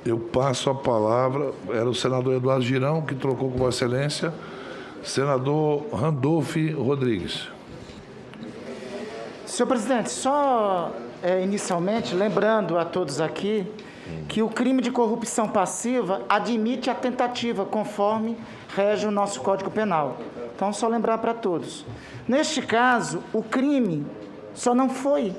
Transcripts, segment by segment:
Eu passo a palavra, era o senador Eduardo Girão, que trocou com Vossa Excelência, senador Randolph Rodrigues. Senhor presidente, só inicialmente, lembrando a todos aqui que o crime de corrupção passiva admite a tentativa, conforme rege o nosso Código Penal. Então, só lembrar para todos. Neste caso, o crime só não foi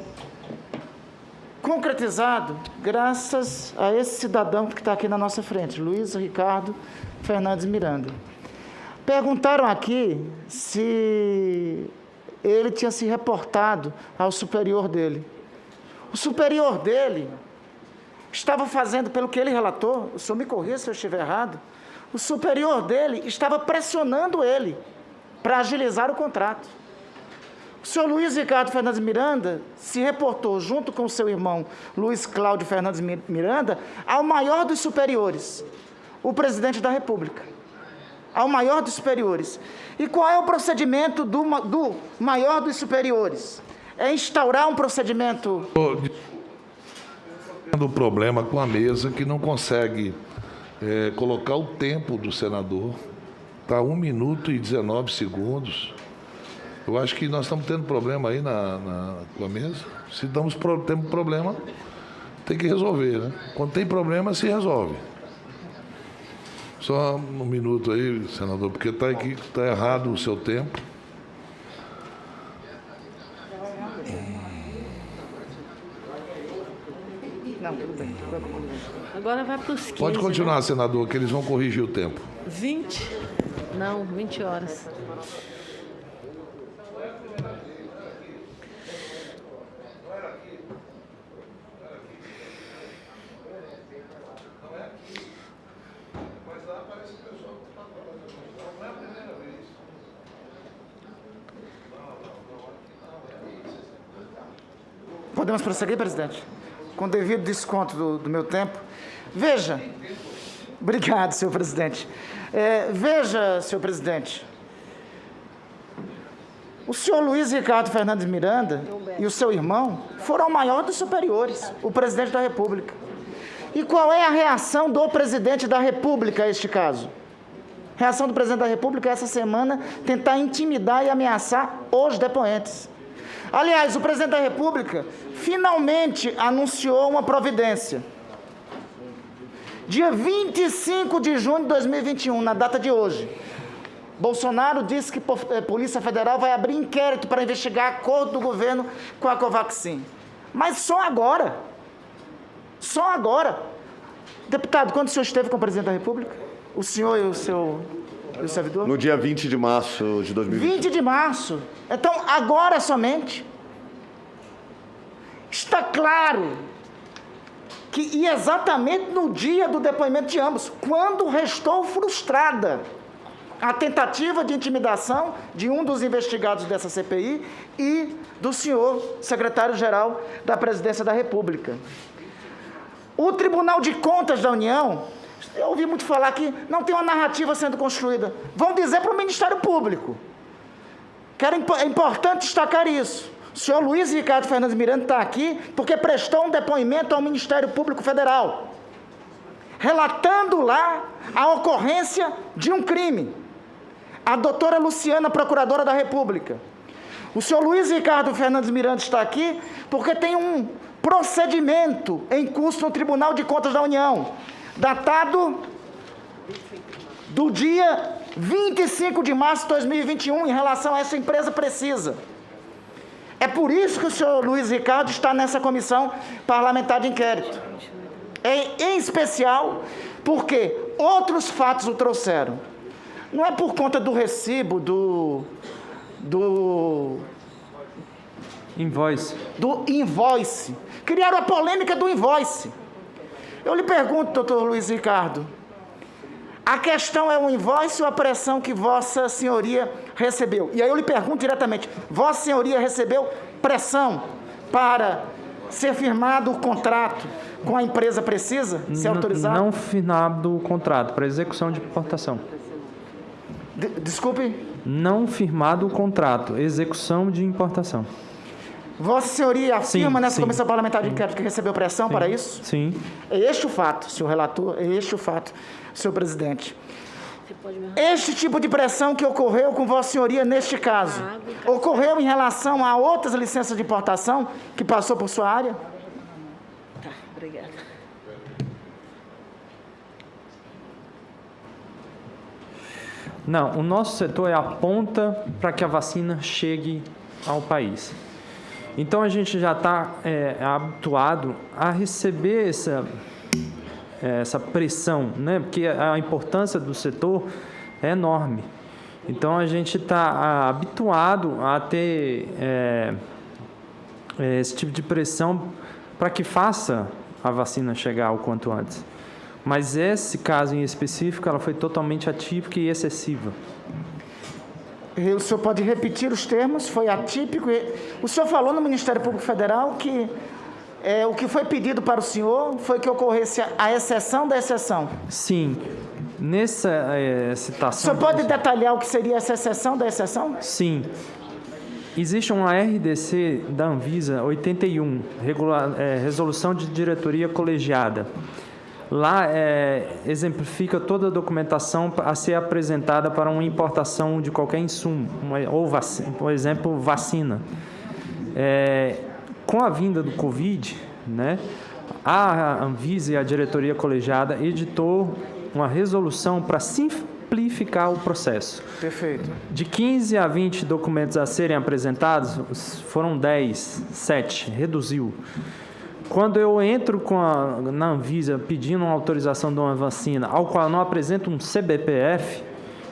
concretizado graças a esse cidadão que está aqui na nossa frente, Luiz Ricardo Fernandes Miranda. Perguntaram aqui se ele tinha se reportado ao superior dele. O superior dele estava fazendo, pelo que ele relatou, o senhor me corrija se eu estiver errado, o superior dele estava pressionando ele para agilizar o contrato. O senhor Luiz Ricardo Fernandes Miranda se reportou, junto com o seu irmão Luiz Cláudio Fernandes Miranda, ao maior dos superiores, o presidente da República. Ao maior dos superiores. E qual é o procedimento do maior dos superiores? É instaurar um procedimento... O problema com a mesa que não consegue colocar o tempo do senador. Está 1 minuto e 19 segundos. Eu acho que nós estamos tendo problema aí com a mesa. Se temos problema, tem que resolver, né? Quando tem problema, se resolve. Só 1 minuto aí, senador, porque está errado o seu tempo. Não, tudo bem. Agora vai para os 15. Pode continuar, né? senador, que eles vão corrigir o tempo. 20? Não, 20 horas. Podemos prosseguir, presidente? Com devido desconto do meu tempo. Veja, obrigado, senhor presidente. Veja, senhor presidente, o senhor Luiz Ricardo Fernandes Miranda e o seu irmão foram o maior dos superiores, o presidente da República. E qual é a reação do presidente da República a este caso? A reação do presidente da República essa semana tentar intimidar e ameaçar os depoentes. Aliás, o presidente da República finalmente anunciou uma providência. Dia 25 de junho de 2021, na data de hoje, Bolsonaro disse que a Polícia Federal vai abrir inquérito para investigar acordo do governo com a Covaxin. Mas só agora. Só agora. Deputado, quando o senhor esteve com o presidente da República? O senhor e o servidor? No dia 20 de março de 2020. 20 de março. Então, agora somente. Está claro que, e exatamente no dia do depoimento de ambos, quando restou frustrada a tentativa de intimidação de um dos investigados dessa CPI e do senhor secretário-geral da Presidência da República. O Tribunal de Contas da União, eu ouvi muito falar que não tem uma narrativa sendo construída. Vão dizer para o Ministério Público. É importante destacar isso. O senhor Luiz Ricardo Fernandes Miranda está aqui porque prestou um depoimento ao Ministério Público Federal, relatando lá a ocorrência de um crime. A doutora Luciana, procuradora da República. O senhor Luiz Ricardo Fernandes Miranda está aqui porque tem um procedimento em curso no Tribunal de Contas da União, datado do dia 25 de março de 2021, em relação a essa empresa Precisa. É por isso que o senhor Luiz Ricardo está nessa comissão parlamentar de inquérito. Em especial porque outros fatos o trouxeram. Não é por conta do recibo do invoice. Do invoice. Criaram a polêmica do invoice. Eu lhe pergunto, doutor Luiz Ricardo, a questão é o invoice ou a pressão que Vossa Senhoria recebeu? E aí eu lhe pergunto diretamente, Vossa Senhoria recebeu pressão para ser firmado o contrato com a empresa Precisa? Ser autorizado? Não firmado o contrato, para execução de importação. Desculpe? Não firmado o contrato, execução de importação. Vossa Senhoria afirma Sim, nessa sim. comissão parlamentar de inquérito que recebeu pressão para isso? Sim. É este o fato, senhor relator, é este o fato, senhor presidente. Você pode me Este tipo de pressão que ocorreu com Vossa Senhoria neste caso, ocorreu em relação a outras licenças de importação que passou por sua área? Tá, obrigada. Não, o nosso setor é a ponta para que a vacina chegue ao país. Então, a gente já está habituado a receber essa pressão, né? Porque a importância do setor é enorme. Então, a gente está habituado a ter esse tipo de pressão para que faça a vacina chegar o quanto antes. Mas esse caso em específico, ela foi totalmente atípica e excessiva. O senhor pode repetir os termos? Foi atípico. O senhor falou no Ministério Público Federal que o que foi pedido para o senhor foi que ocorresse a exceção da exceção. Sim, nessa O citação... senhor pode detalhar o que seria essa exceção da exceção? Sim. Existe uma RDC da Anvisa 81, Resolução de Diretoria Colegiada. Lá exemplifica toda a documentação a ser apresentada para uma importação de qualquer insumo, ou por exemplo, vacina. Com a vinda do Covid, né, a Anvisa e a diretoria colegiada editou uma resolução para simplificar o processo. Perfeito. De 15 a 20 documentos a serem apresentados, foram 7, reduziu. Quando eu entro na Anvisa pedindo uma autorização de uma vacina, ao qual eu não apresento um CBPF,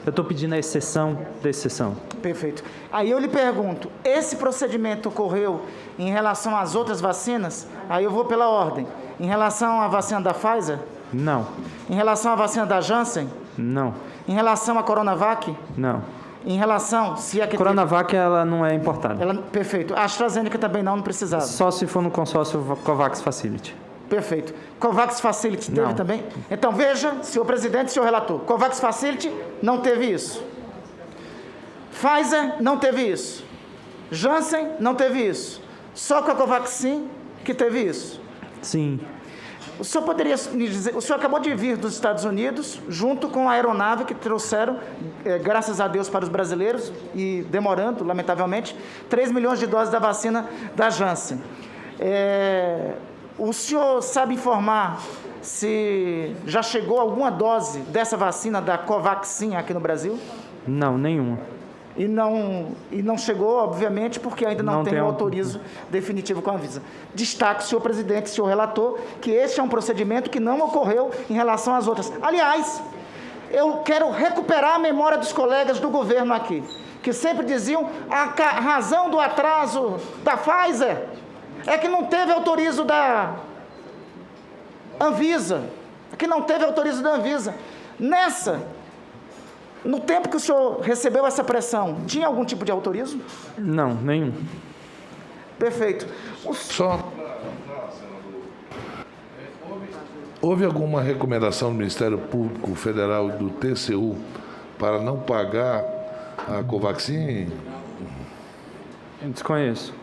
eu estou pedindo a exceção da exceção. Perfeito. Aí eu lhe pergunto, esse procedimento ocorreu em relação às outras vacinas? Aí eu vou pela ordem. Em relação à vacina da Pfizer? Não. Em relação à vacina da Janssen? Não. Em relação à Coronavac? Não. Em relação, se é que... Coronavac, ela não é importada. Perfeito. A AstraZeneca também não precisava. Só se for no consórcio COVAX Facility. Perfeito. COVAX Facility teve Não. também? Então, veja, senhor presidente, senhor relator. COVAX Facility não teve isso. Pfizer não teve isso. Janssen não teve isso. Só com a Covaxin que teve isso. Sim. O senhor poderia me dizer... O senhor acabou de vir dos Estados Unidos, junto com a aeronave que trouxeram, graças a Deus, para os brasileiros, e demorando, lamentavelmente, 3 milhões de doses da vacina da Janssen. O senhor sabe informar se já chegou alguma dose dessa vacina da Covaxin aqui no Brasil? Não, nenhuma. E não chegou, obviamente, porque ainda não tem o um autorizo definitivo com a Anvisa. Destaque, senhor presidente, senhor relator, que esse é um procedimento que não ocorreu em relação às outras. Aliás, eu quero recuperar a memória dos colegas do governo aqui, que sempre diziam a razão do atraso da Pfizer é que não teve autorizo da Anvisa. Que não teve autorizo da Anvisa. No tempo que o senhor recebeu essa pressão, tinha algum tipo de autorizo? Não, nenhum. Perfeito. Houve alguma recomendação do Ministério Público Federal e do TCU para não pagar a Covaxin? Eu desconheço.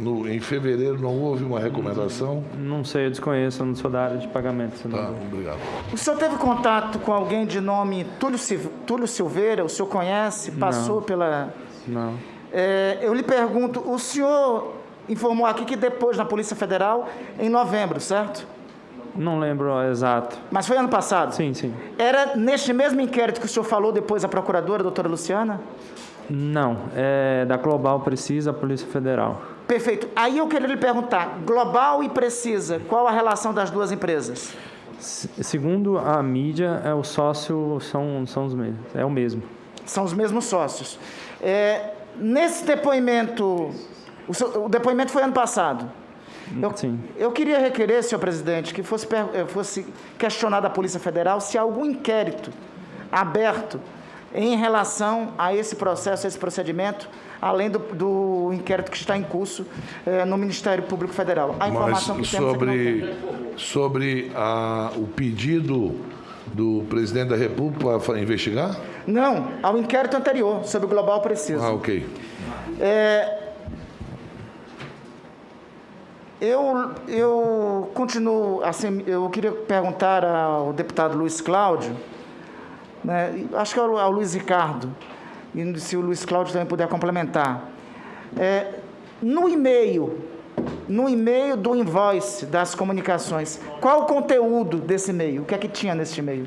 Em fevereiro não houve uma recomendação? Não sei, eu desconheço, eu não sou da área de pagamento. Tá, obrigado. O senhor teve contato com alguém de nome Túlio Silveira? O senhor conhece? Passou pela... Não. Eu lhe pergunto, o senhor informou aqui que depois na Polícia Federal, em novembro, certo? Não lembro exato. Mas foi ano passado? Sim, sim. Era neste mesmo inquérito que o senhor falou depois a procuradora, a doutora Luciana? Não, é da Global Precisa, Polícia Federal. Perfeito. Aí eu queria lhe perguntar, Global e Precisa, qual a relação das duas empresas? Segundo a mídia, o sócio são os mesmos, é o mesmo. São os mesmos sócios. Nesse depoimento, o depoimento foi ano passado. Sim. Eu queria requerer, senhor presidente, que fosse questionado a Polícia Federal se há algum inquérito aberto em relação a esse processo, a esse procedimento, além do inquérito que está em curso no Ministério Público Federal. A informação Mas que temos é que sobre o pedido do presidente da República para investigar? não, ao inquérito anterior, sobre o Global Precisa. Ah, ok. Eu continuo, assim, eu queria perguntar ao deputado Luiz Cláudio, né, acho que ao Luiz Ricardo, e se o Luiz Cláudio também puder complementar. No e-mail do invoice das comunicações, qual o conteúdo desse e-mail? O que é que tinha nesse e-mail?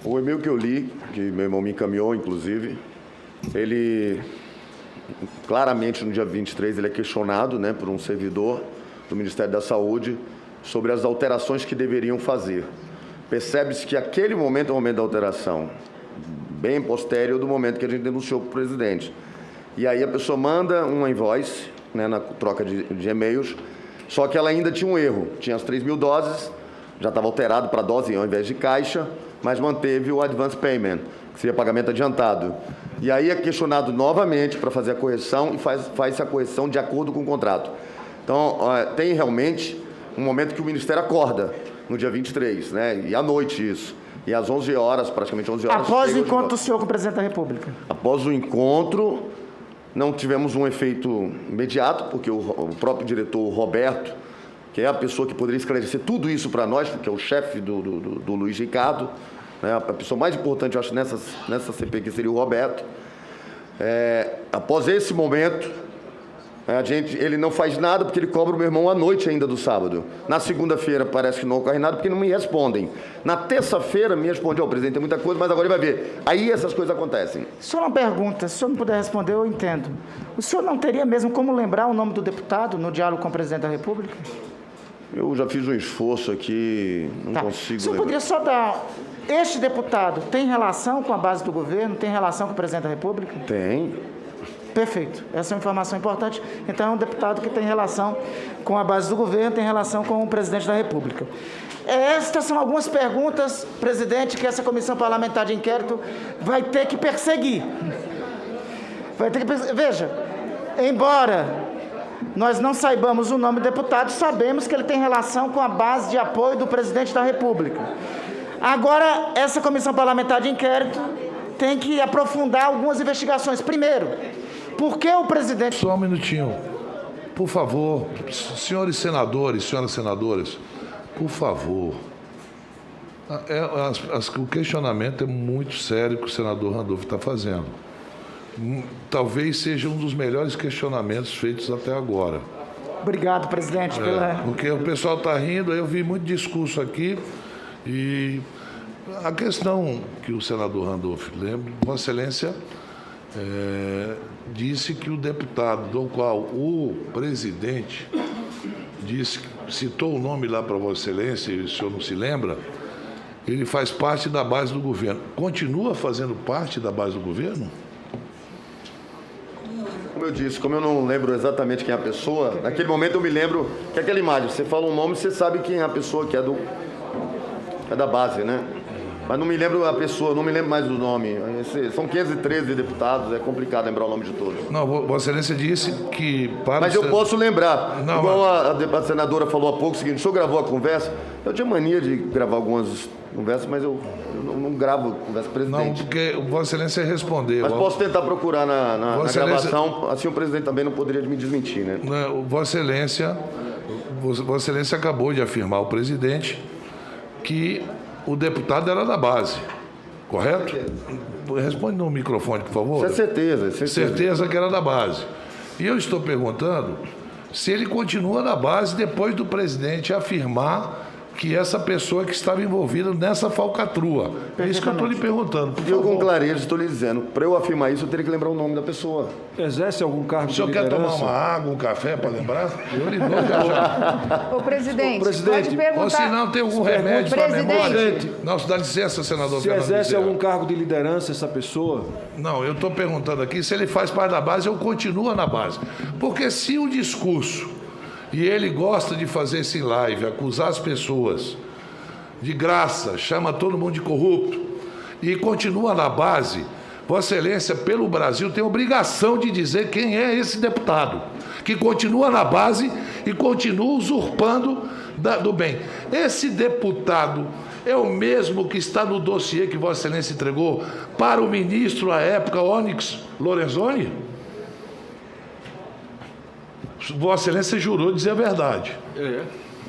O e-mail que eu li, que meu irmão me encaminhou, inclusive, ele, claramente, no dia 23, ele é questionado, né, por um servidor do Ministério da Saúde sobre as alterações que deveriam fazer. Percebe-se que aquele momento é o momento da alteração, bem posterior do momento que a gente denunciou para o presidente. E aí a pessoa manda uma invoice, né, na troca de e-mails, só que ela ainda tinha um erro. Tinha as 3.000 doses, já estava alterado para dose ao invés de caixa, mas manteve o advance payment, que seria pagamento adiantado. E aí é questionado novamente para fazer a correção e faz a correção de acordo com o contrato. Então, tem realmente um momento que o Ministério acorda, no dia 23, né? E à noite isso. E às 11 horas, praticamente 11 horas... Após o encontro do senhor com o presidente da República? Após o encontro, não tivemos um efeito imediato, porque o próprio diretor Roberto, que é a pessoa que poderia esclarecer tudo isso para nós, porque é o chefe do Luiz Ricardo, né? A pessoa mais importante, eu acho, nessa CPI, que seria o Roberto. Após esse momento... ele não faz nada porque ele cobra o meu irmão à noite ainda do sábado. Na segunda-feira parece que não ocorre nada porque não me respondem. Na terça-feira me responde, presidente, tem muita coisa, mas agora ele vai ver. Aí essas coisas acontecem. Só uma pergunta, se o senhor não puder responder, eu entendo. O senhor não teria mesmo como lembrar o nome do deputado no diálogo com o presidente da República? Eu já fiz um esforço aqui, não consigo O senhor lembrar. poderia só dar... Este deputado tem relação com a base do governo, tem relação com o presidente da República? Tem. Perfeito. Essa é uma informação importante. Então, é um deputado que tem relação com a base do governo, tem relação com o presidente da República. Estas são algumas perguntas, presidente, que essa comissão parlamentar de inquérito vai ter que perseguir. Veja, embora nós não saibamos o nome do deputado, sabemos que ele tem relação com a base de apoio do presidente da República. Agora, essa comissão parlamentar de inquérito tem que aprofundar algumas investigações. Primeiro, por que o presidente... Só um minutinho. Por favor, senhores senadores, senhoras senadoras, por favor. O questionamento é muito sério que o senador Randolfo está fazendo. Talvez seja um dos melhores questionamentos feitos até agora. Obrigado, presidente. Porque o pessoal está rindo, eu vi muito discurso aqui e a questão que o senador Randolfo lembra, Vossa Excelência disse que o deputado do qual o presidente citou o nome lá para Vossa Excelência, e o senhor não se lembra, ele faz parte da base do governo. Continua fazendo parte da base do governo? Como eu disse, como eu não lembro exatamente quem é a pessoa, naquele momento eu me lembro que aquela imagem, você fala um nome, você sabe quem é a pessoa que é da base, né? Mas não me lembro a pessoa, não me lembro mais do nome. São 513 deputados, é complicado lembrar o nome de todos. Não, Vossa Excelência disse que... Mas eu posso lembrar. Não, igual a senadora falou há pouco, o seguinte, o senhor gravou a conversa? Eu tinha mania de gravar algumas conversas, mas eu não gravo conversa com o presidente. Não, porque Vossa Excelência respondeu. Mas posso tentar procurar na gravação, assim o presidente também não poderia me desmentir, né? Vossa Excelência acabou de afirmar ao presidente que o deputado era da base, correto? Responde no microfone, por favor. Isso é certeza. Certeza que era da base. E eu estou perguntando se ele continua na base depois do presidente afirmar que essa pessoa que estava envolvida nessa falcatrua. É isso que eu estou lhe perguntando. Eu com clareza estou lhe dizendo, para eu afirmar isso, eu teria que lembrar o nome da pessoa. Exerce algum cargo de liderança? O senhor quer tomar uma água, um café para lembrar? Eu lhe dou já. Ô, presidente, pode perguntar... Ou se não, tem algum remédio para a memória? Não, dá licença, senador. Se exerce algum cargo de liderança essa pessoa? Não, eu estou perguntando aqui se ele faz parte da base ou continua na base. Porque se o discurso... E ele gosta de fazer isso em live, acusar as pessoas de graça, chama todo mundo de corrupto e continua na base. Vossa Excelência, pelo Brasil, tem obrigação de dizer quem é esse deputado, que continua na base e continua usurpando do bem. Esse deputado é o mesmo que está no dossiê que Vossa Excelência entregou para o ministro à época, Onyx Lorenzoni? Vossa Excelência jurou dizer a verdade.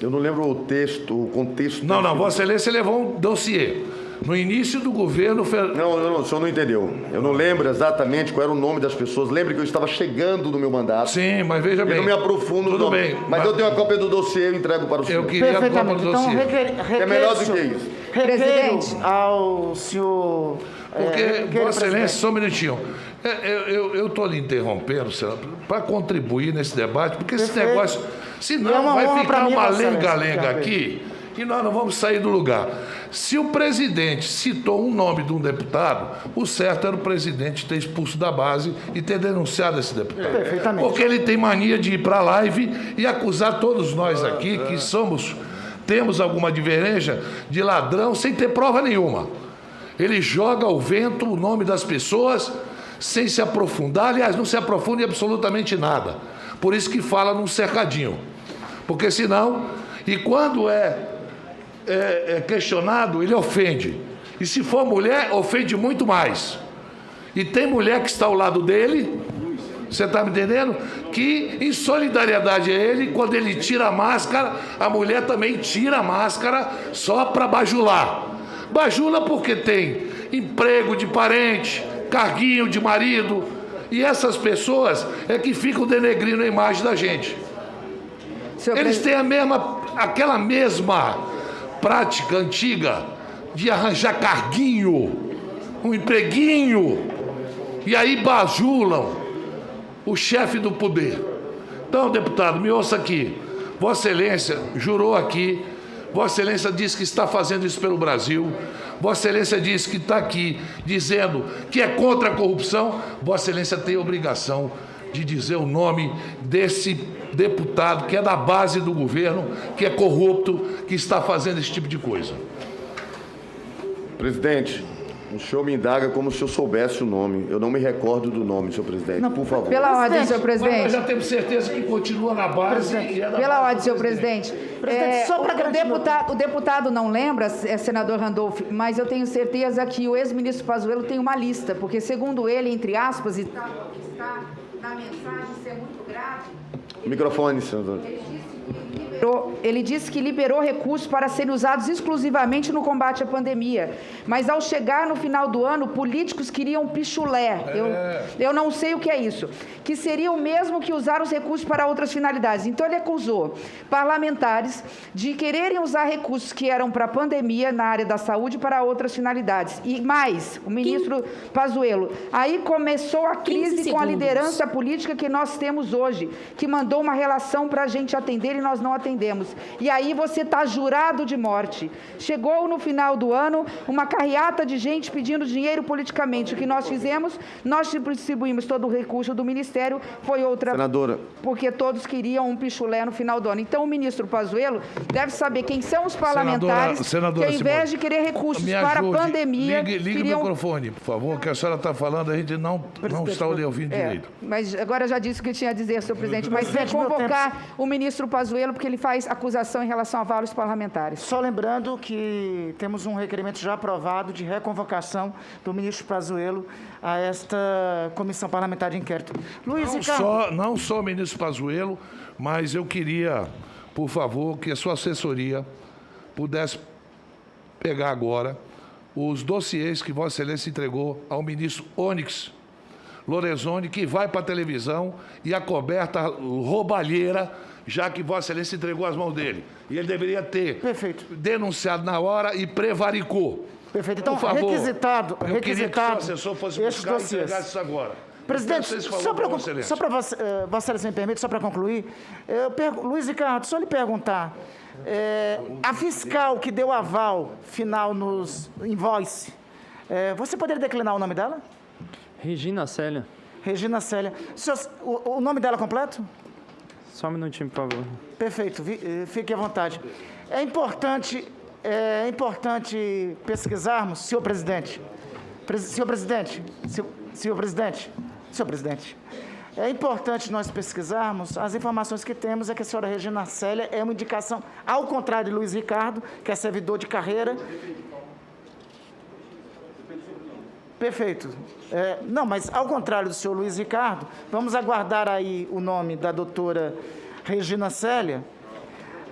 Eu não lembro o texto, o contexto. Não, Vossa Excelência levou um dossiê. No início do governo... Não, o senhor não entendeu. Eu não lembro exatamente qual era o nome das pessoas. Lembre que eu estava chegando no meu mandato. Sim, mas veja bem. Eu não me aprofundo no nome. Bem, mas eu tenho a cópia do dossiê, eu entrego para o senhor. Eu queria a cópia do Então, dossiê. É melhor do que isso. Presidente, ao senhor... Porque, Vossa Excelência, só um minutinho. Eu estou lhe interrompendo, senhor, para contribuir nesse debate, porque esse negócio... Senão vai ficar uma lenga-lenga aqui e nós não vamos sair do lugar. Se o presidente citou um nome de um deputado, o certo era o presidente ter expulso da base e ter denunciado esse deputado. Perfeitamente. Porque ele tem mania de ir para a live e acusar todos nós aqui que temos alguma divergência de ladrão sem ter prova nenhuma. Ele joga ao vento o nome das pessoas sem se aprofundar. Aliás, não se aprofunda em absolutamente nada. Por isso que fala num cercadinho. Porque senão, e quando é questionado, ele ofende. E se for mulher, ofende muito mais. E tem mulher que está ao lado dele, você está me entendendo? Que em solidariedade a ele, quando ele tira a máscara, a mulher também tira a máscara só para bajular. Bajula porque tem emprego de parente, carguinho de marido, e essas pessoas é que ficam denegrindo a imagem da gente. Eles têm aquela mesma prática antiga de arranjar carguinho, um empreguinho, e aí bajulam o chefe do poder. Então, deputado, me ouça aqui. Vossa Excelência jurou aqui, Vossa Excelência disse que está fazendo isso pelo Brasil, Vossa Excelência disse que está aqui dizendo que é contra a corrupção. Vossa Excelência tem a obrigação de dizer o nome desse deputado que é da base do governo, que é corrupto, que está fazendo esse tipo de coisa. Presidente, o senhor me indaga como se eu soubesse o nome. Eu não me recordo do nome, senhor presidente. Por favor. Pela ordem, senhor presidente. Mas nós já temos certeza que continua na base. Pela ordem, senhor presidente. Só para o deputado não lembra, senador Randolph, mas eu tenho certeza que o ex-ministro Pazuello tem uma lista, porque segundo ele, entre aspas, e está na mensagem, isso é muito grave. Microfone, senador. Ele disse que liberou recursos para serem usados exclusivamente no combate à pandemia. Mas, ao chegar no final do ano, políticos queriam pichulé. Eu não sei o que é isso. Que seria o mesmo que usar os recursos para outras finalidades. Então, ele acusou parlamentares de quererem usar recursos que eram para a pandemia, na área da saúde, para outras finalidades. E mais, o ministro Pazuello. Aí começou a crise com a liderança política que nós temos hoje, que mandou uma relação para a gente atender e nós não atendemos. E aí você está jurado de morte. Chegou no final do ano uma carreata de gente pedindo dinheiro politicamente. O que nós fizemos? Nós distribuímos todo o recurso do Ministério, foi outra... Senadora. Porque todos queriam um pichulé no final do ano. Então o ministro Pazuello deve saber quem são os parlamentares senadora que, ao invés de querer recursos para a pandemia... Ligue o microfone, por favor, que a senhora está falando, a gente não está ouvindo direito. Mas agora já disse o que tinha a dizer, senhor presidente, mas quer convocar o ministro Pazuello, porque ele faz acusação em relação a vários parlamentares. Só lembrando que temos um requerimento já aprovado de reconvocação do ministro Pazuello a esta comissão parlamentar de inquérito. Luiz Ricardo. Não só o ministro Pazuello, mas eu queria, por favor, que a sua assessoria pudesse pegar agora os dossiês que Vossa Excelência entregou ao ministro Onyx Lorenzoni, que vai para a televisão e a coberta roubalheira, já que Vossa Excelência entregou as mãos dele. E ele deveria ter denunciado na hora e prevaricou. Perfeito. Então, por favor, requisitado. Eu queria que o seu assessor fosse buscar e entregasse isso agora. Presidente, só para Vossa Excelência me permite, só para concluir, Luiz Ricardo, só lhe perguntar, a fiscal que deu aval final nos invoice, você poderia declinar o nome dela? Regina Célia. Regina Célia. O nome dela completo? Só um minutinho, por favor. Perfeito, fique à vontade. É importante pesquisarmos, senhor presidente, é importante nós pesquisarmos, as informações que temos é que a senhora Regina Célia é uma indicação, ao contrário de Luiz Ricardo, que é servidor de carreira. Perfeito. Não, mas ao contrário do senhor Luiz Ricardo, vamos aguardar aí o nome da doutora Regina Célia,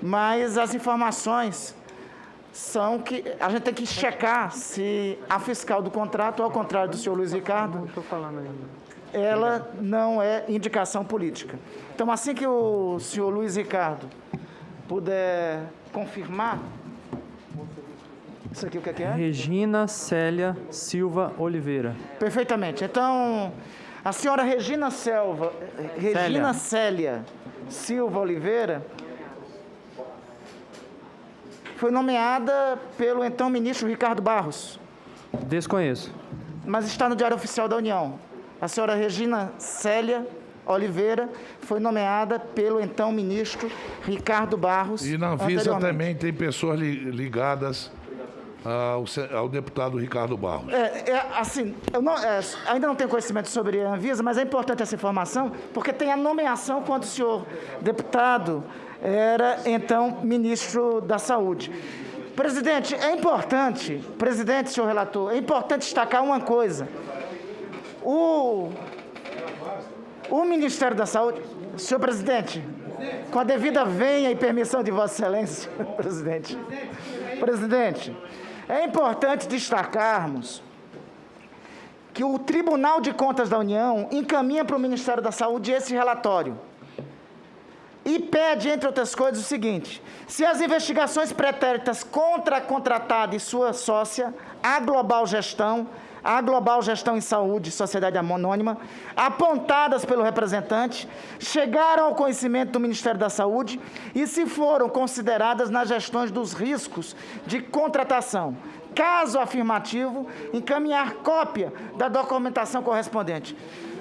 mas as informações são que a gente tem que checar se a fiscal do contrato, ao contrário do senhor Luiz Ricardo, ela não é indicação política. Então, assim que o senhor Luiz Ricardo puder confirmar... Isso aqui o que é? Regina Célia Silva Oliveira. Perfeitamente. Então, a senhora Regina Célia Silva Oliveira foi nomeada pelo então ministro Ricardo Barros, Desconheço. mas está no Diário Oficial da União. A senhora Regina Célia Oliveira foi nomeada pelo então ministro Ricardo Barros. E na Anvisa anteriormente. também tem pessoas ligadas ao deputado Ricardo Barros. Assim, eu ainda não tenho conhecimento sobre a Anvisa, mas é importante essa informação, porque tem a nomeação quando o senhor deputado era, então, ministro da Saúde. Presidente, senhor relator, é importante destacar uma coisa. O Ministério da Saúde... Senhor presidente, com a devida venha e permissão de Vossa Excelência, Presidente, é importante destacarmos que o Tribunal de Contas da União encaminha para o Ministério da Saúde esse relatório e pede, entre outras coisas, o seguinte: se as investigações pretéritas contra a contratada e sua sócia, a Global Gestão em Saúde, Sociedade Anônima, apontadas pelo representante, chegaram ao conhecimento do Ministério da Saúde e se foram consideradas nas gestões dos riscos de contratação. Caso afirmativo, encaminhar cópia da documentação correspondente.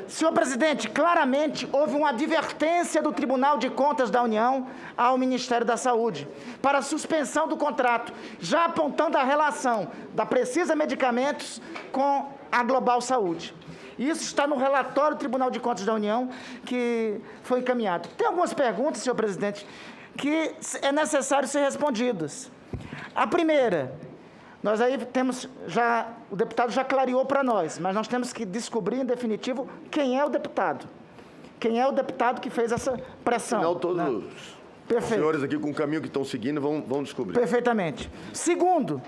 Senhor presidente, claramente houve uma advertência do Tribunal de Contas da União ao Ministério da Saúde para a suspensão do contrato, já apontando a relação da Precisa Medicamentos com a Global Saúde. Isso está no relatório do Tribunal de Contas da União que foi encaminhado. Tem algumas perguntas, senhor presidente, que é necessário ser respondidas. A primeira... Nós aí temos o deputado já clareou para nós, mas nós temos que descobrir em definitivo quem é o deputado. Quem é o deputado que fez essa pressão. Afinal, todos né? os senhores aqui com o caminho que estão seguindo vão descobrir. Perfeitamente. Segundo,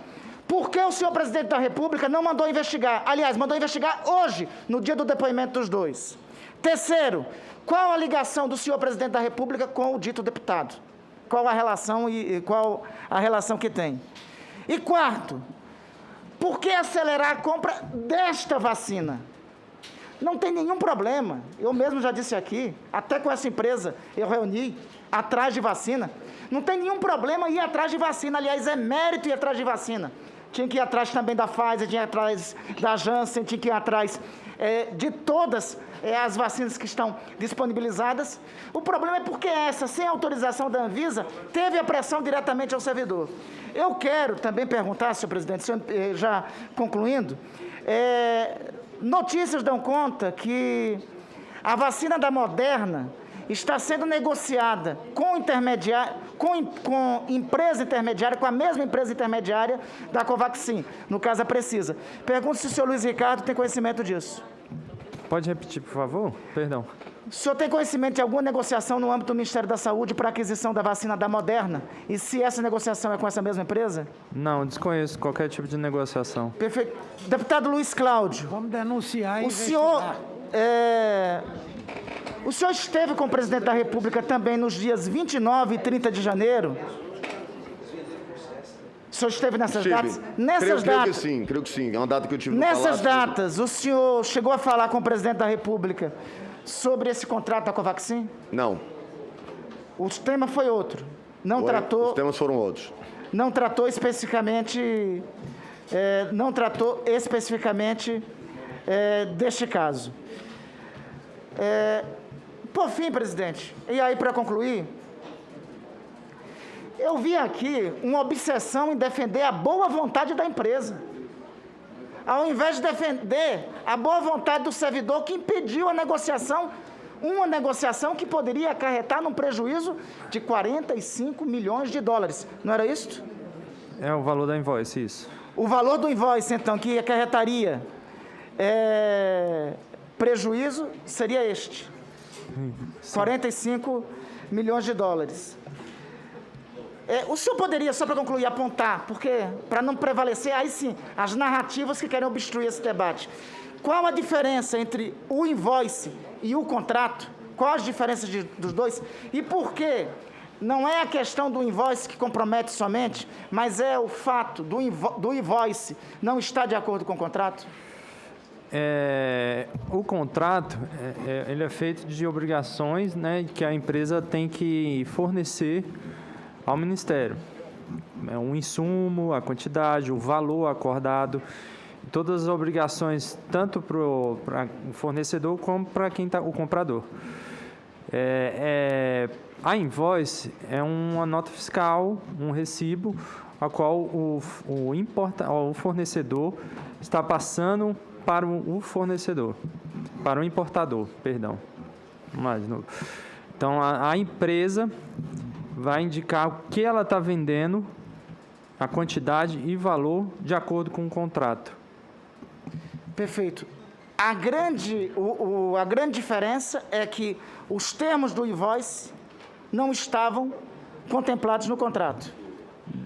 por que o senhor presidente da República não mandou investigar? Aliás, mandou investigar hoje, no dia do depoimento dos dois. Terceiro, qual a ligação do senhor presidente da República com o dito deputado? Qual a relação e qual a relação que tem? E quarto, por que acelerar a compra desta vacina? Não tem nenhum problema. Eu mesmo já disse aqui, até com essa empresa eu reuni atrás de vacina. Não tem nenhum problema ir atrás de vacina. Aliás, é mérito ir atrás de vacina. Tinha que ir atrás também da Pfizer, tinha que ir atrás da Janssen, tinha que ir atrás de todas as vacinas que estão disponibilizadas. O problema é porque essa, sem autorização da Anvisa, teve a pressão diretamente ao servidor. Eu quero também perguntar, senhor presidente, já concluindo, notícias dão conta que a vacina da Moderna está sendo negociada com empresa intermediária, com a mesma empresa intermediária da Covaxin, no caso a Precisa. Pergunto se o senhor Luiz Ricardo tem conhecimento disso. Pode repetir, por favor? Perdão. O senhor tem conhecimento de alguma negociação no âmbito do Ministério da Saúde para a aquisição da vacina da Moderna? E se essa negociação é com essa mesma empresa? Não, desconheço qualquer tipo de negociação. Perfeito. Deputado Luiz Cláudio. Vamos denunciar e O senhor esteve com o presidente da República também nos dias 29 e 30 de janeiro? O senhor esteve nessas datas? Creio que sim. É uma data que eu tive no Nessas Palácio. datas, o senhor chegou a falar com o presidente da República sobre esse contrato da Covaxin? Não. O tema foi outro. Os temas foram outros. Não tratou especificamente deste caso. Por fim, presidente, e aí para concluir, eu vi aqui uma obsessão em defender a boa vontade da empresa, ao invés de defender a boa vontade do servidor que impediu a negociação, uma negociação que poderia acarretar num prejuízo de 45 milhões de dólares. Não era isso? É o valor da invoice, isso. O valor do invoice, então, que acarretaria prejuízo seria este. 45 milhões de dólares. O senhor poderia, só para concluir, apontar, porque para não prevalecer, aí sim, as narrativas que querem obstruir esse debate. Qual a diferença entre o invoice e o contrato? Quais as diferenças dos dois? E por que não é a questão do invoice que compromete somente, mas é o fato do invoice não estar de acordo com o contrato? O contrato ele é feito de obrigações, né, que a empresa tem que fornecer ao Ministério. Um insumo, a quantidade, o valor acordado, todas as obrigações, tanto para o fornecedor como para o comprador. A invoice é uma nota fiscal, um recibo, a qual o fornecedor está passando para o fornecedor, para o importador, perdão. Mais de novo. Então, a empresa vai indicar o que ela está vendendo, a quantidade e valor de acordo com o contrato. Perfeito. A grande diferença é que os termos do invoice não estavam contemplados no contrato.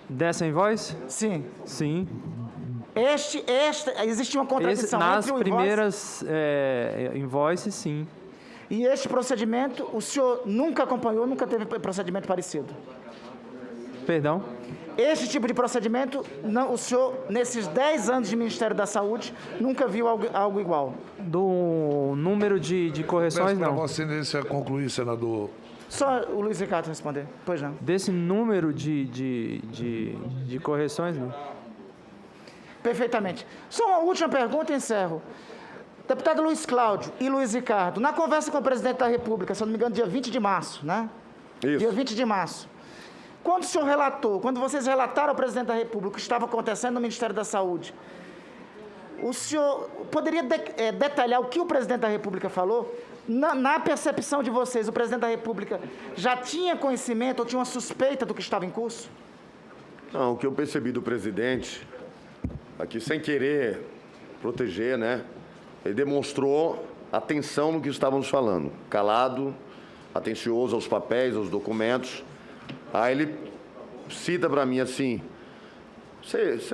Dessa invoice? Sim. Sim. Existe uma contradição nas entre o primeiras invoices, sim. E este procedimento, o senhor nunca acompanhou, nunca teve procedimento parecido? Perdão? Este tipo de procedimento, não, o senhor, nesses 10 anos de Ministério da Saúde, nunca viu algo igual? Do número de correções, Peço não. para Vossa Excelência concluir, senador. Só o Luiz Ricardo responder. Pois não. Desse número de correções, não. Perfeitamente. Só uma última pergunta e encerro. Deputado Luiz Cláudio e Luiz Ricardo, na conversa com o presidente da República, se eu não me engano, dia 20 de março, né? Isso. Dia 20 de março. Quando o senhor relatou, quando vocês relataram ao presidente da República o que estava acontecendo no Ministério da Saúde, o senhor poderia detalhar o que o presidente da República falou? Na percepção de vocês, o presidente da República já tinha conhecimento ou tinha uma suspeita do que estava em curso? Não, o que eu percebi do presidente, aqui sem querer proteger, né? Ele demonstrou atenção no que estávamos falando, calado, atencioso aos papéis, aos documentos. Aí ele cita para mim assim, vocês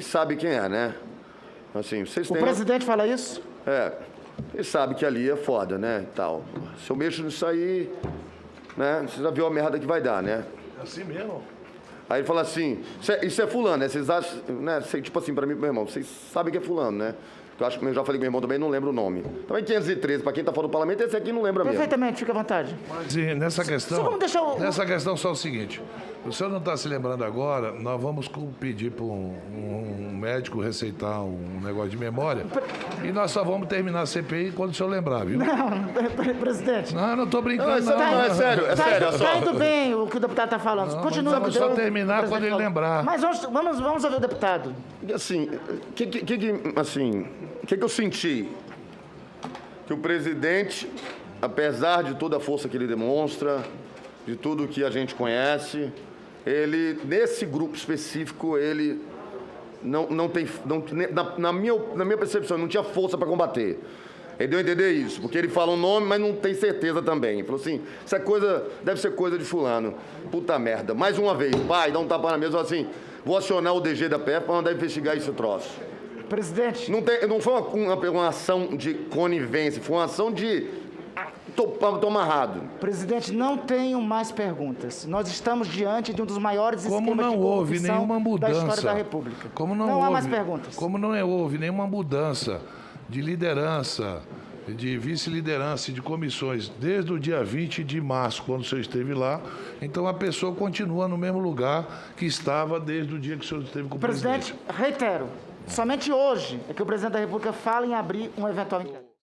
sabem quem é, né? Assim, vocês têm... O presidente fala isso? Ele sabe que ali é foda, né, tal. Se eu mexo nisso aí, né, você já viu a merda que vai dar, né? É assim mesmo? Aí ele fala assim, isso é fulano, né? Vocês acham, né? Tipo assim, para mim, meu irmão, vocês sabem que é fulano, né? Eu acho que eu já falei com meu irmão também, não lembro o nome. Também 513, para quem está fora do parlamento, esse aqui não lembra mesmo. Perfeitamente, fica à vontade. Mas nessa questão, Só vamos deixar nessa questão só o seguinte, o senhor não está se lembrando agora, nós vamos pedir para um médico receitar um negócio de memória e nós só vamos terminar a CPI quando o senhor lembrar, viu? Não, presidente. Não, eu não estou brincando, Não, é sério, é sério. Está indo bem o que o deputado está falando. Não, Continua. mas vamos só terminar quando ele lembrar. Mas vamos ouvir o deputado. E assim, o que eu senti? Que o presidente, apesar de toda a força que ele demonstra, de tudo que a gente conhece, ele, nesse grupo específico, ele não tem, na minha percepção, não tinha força para combater. Ele deu a entender isso, porque ele fala um nome, mas não tem certeza também. Ele falou assim, isso é coisa, deve ser coisa de fulano. Puta merda. Mais uma vez, pai, dá um tapa na mesa, fala assim, vou acionar o DG da PF para mandar investigar esse troço. Presidente. Não foi uma ação de conivência, foi uma ação de amarrado. Presidente, não tenho mais perguntas. Nós estamos diante de um dos maiores esquemas de Como não houve corrupção nenhuma mudança da história da República. Como não há houve, mais perguntas. Como não houve nenhuma mudança de liderança, de vice-liderança e de comissões desde o dia 20 de março, quando o senhor esteve lá, então a pessoa continua no mesmo lugar que estava desde o dia que o senhor esteve com o presidente. Presidente, reitero, somente hoje é que o presidente da República fala em abrir um eventual inquérito.